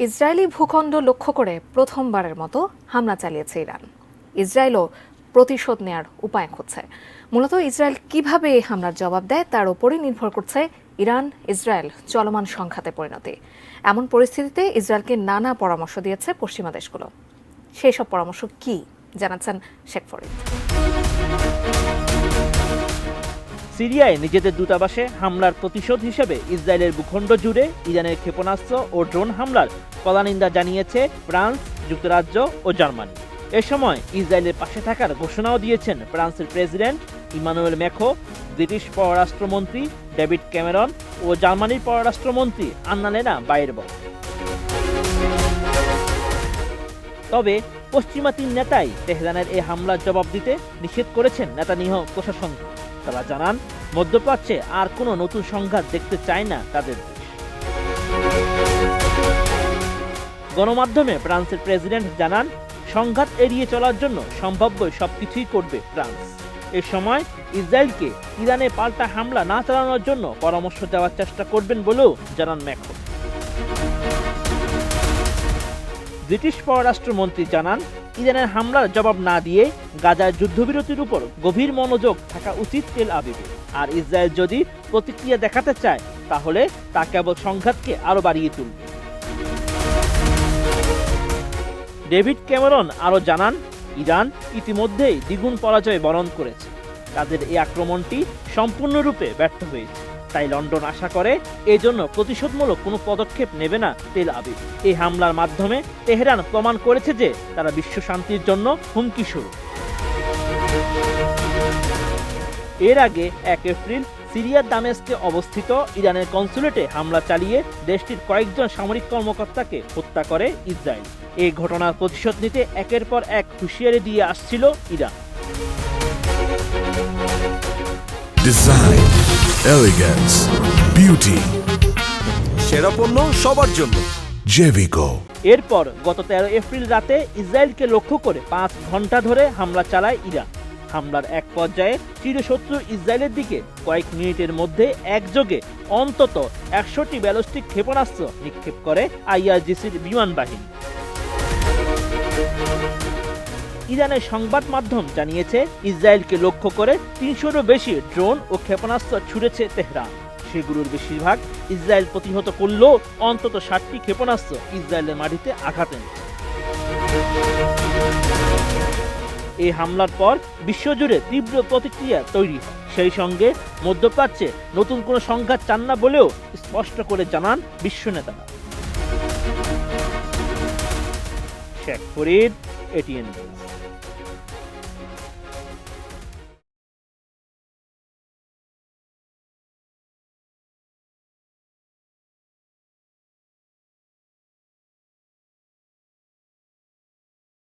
Israeli ভূখণ্ড লক্ষ্য করে প্রথমবারের মতো হামলা চালিয়েছে ইরান। ইসরায়েলও প্রতিশোধ নেয়ার উপায় খুঁজছে। মূলত ইসরায়েল কিভাবে এই হামলার জবাব দেয় তার উপরই নির্ভর করছে ইরান ইসরায়েল চলমান সংঘাতে পরিণতি। এমন পরিস্থিতিতে ইসরায়েলকে নানা পরামর্শ দিয়েছে পশ্চিমা দেশগুলো। সেই সব পরামর্শ কি জানাচ্ছেন শেখ ফরিদ। সিরিয়ায় নিজেদের দূতাবাসে হামলার প্রতিশোধ হিসেবে ইসরায়েলের ভূখণ্ড জুড়ে ইরানের ক্ষেপণাস্ত্র ও ড্রোন হামলার কড়া জানিয়েছে ফ্রান্স, যুক্তরাজ্য ও জার্মানি। এ সময় ইসরায়েলের পাশে থাকার ঘোষণাও দিয়েছেন ফ্রান্সের প্রেসিডেন্ট ইমানুয়েল ম্যাখো, ব্রিটিশ পররাষ্ট্রমন্ত্রী ডেভিড ক্যামেরন ও জার্মানির পররাষ্ট্রমন্ত্রী আন্নালেনা বায়েরবক। তবে পশ্চিমা তিন নেতাই তেহরানের এই হামলার জবাব দিতে নিষেধ করেছেন নেতানিয়াহু প্রশাসনকে। তারা জানান, মধ্যপ্রাচ্যে আর কোনো নতুন সংঘাত দেখতে চায় না তাদের দেশ। গণমাধ্যমে ফ্রান্সের প্রেসিডেন্ট জানান, সংঘাত এড়িয়ে চলার জন্য সম্ভাব্য সবকিছুই করবে ফ্রান্স। এ সময় ইসরায়েলকে ইরানে পাল্টা হামলা না চালানোর জন্য পরামর্শ দেওয়ার চেষ্টা করবেন বলেও জানান ম্যাখো। ব্রিটিশ পররাষ্ট্রমন্ত্রী জানান, ইরানের হামলার জবাব না দিয়ে গাজার যুদ্ধবিরতির উপর গভীর মনোযোগ থাকা উচিত তেল আবিবে। আর ইসরায়েল যদি প্রতিক্রিয়া দেখাতে চায় তাহলে তা কেবল সংঘাতকে আরো বাড়িয়ে তুলবে। ডেভিড ক্যামেরন আরও জানান, ইরান ইতিমধ্যেই দ্বিগুণ পরাজয় বরণ করেছে। তাদের এই আক্রমণটি সম্পূর্ণরূপে ব্যর্থ হয়েছে। তাই লন্ডন আশা করে এজন্য প্রতিশোধমূলক কোনো পদক্ষেপ নেবে না তেল আবিব। এই হামলার মাধ্যমে তেহরান প্রমাণ করেছে যে তারা বিশ্ব শান্তির জন্য হুমকি স্বরূপ। এর আগে 1 এপ্রিল সিরিয়ার দামেস্কে অবস্থিত ইরানের কনসুলেটে হামলা চালিয়ে দেশটির কয়েকজন সামরিক কর্মকর্তাকে হত্যা করে ইসরায়েল। এই ঘটনার প্রতিশোধ নিতে একের পর এক হুঁশিয়ারি দিয়ে আসছিল ইরান। ডিজাইন, এলিগেন্স, বিউটি, সেরা পণ্য সবার জন্য জেভিকো। এরপর গত 13 এপ্রিল রাতে ইসরায়েলকে লক্ষ্য করে 5 ঘন্টা ধরে হামলা চালায় ইরান। হামলার এক পর্যায়ে চিরশত্রু ইসরায়েলের দিকে কয়েক মিনিটের মধ্যে একযোগে অন্তত 100টি ব্যালিস্টিক ক্ষেপণাস্ত্র নিক্ষেপ করে আইআরজিসির বিমান বাহিনী। ইরানের সংবাদ মাধ্যম জানিয়েছে, ইসরায়েলকে লক্ষ্য করে 300-রও বেশি ড্রোন ও ক্ষেপণাস্ত্র ছুড়েছে তেহরান। সেগুলোর বেশিরভাগ ইসরায়েল প্রতিহত করলেও অন্তত 60টি ক্ষেপণাস্ত্র ইসরায়েলের মাটিতে আঘাত এনেছে। এই হামলার পর বিশ্বজুড়ে তীব্র প্রতিক্রিয়া তৈরি হয়। সেই সঙ্গে মধ্যপ্রাচ্যে নতুন কোনো সংঘাত চান না বলেও স্পষ্ট করে জানান বিশ্ব নেতারা। Sheikh Farid, ATN news.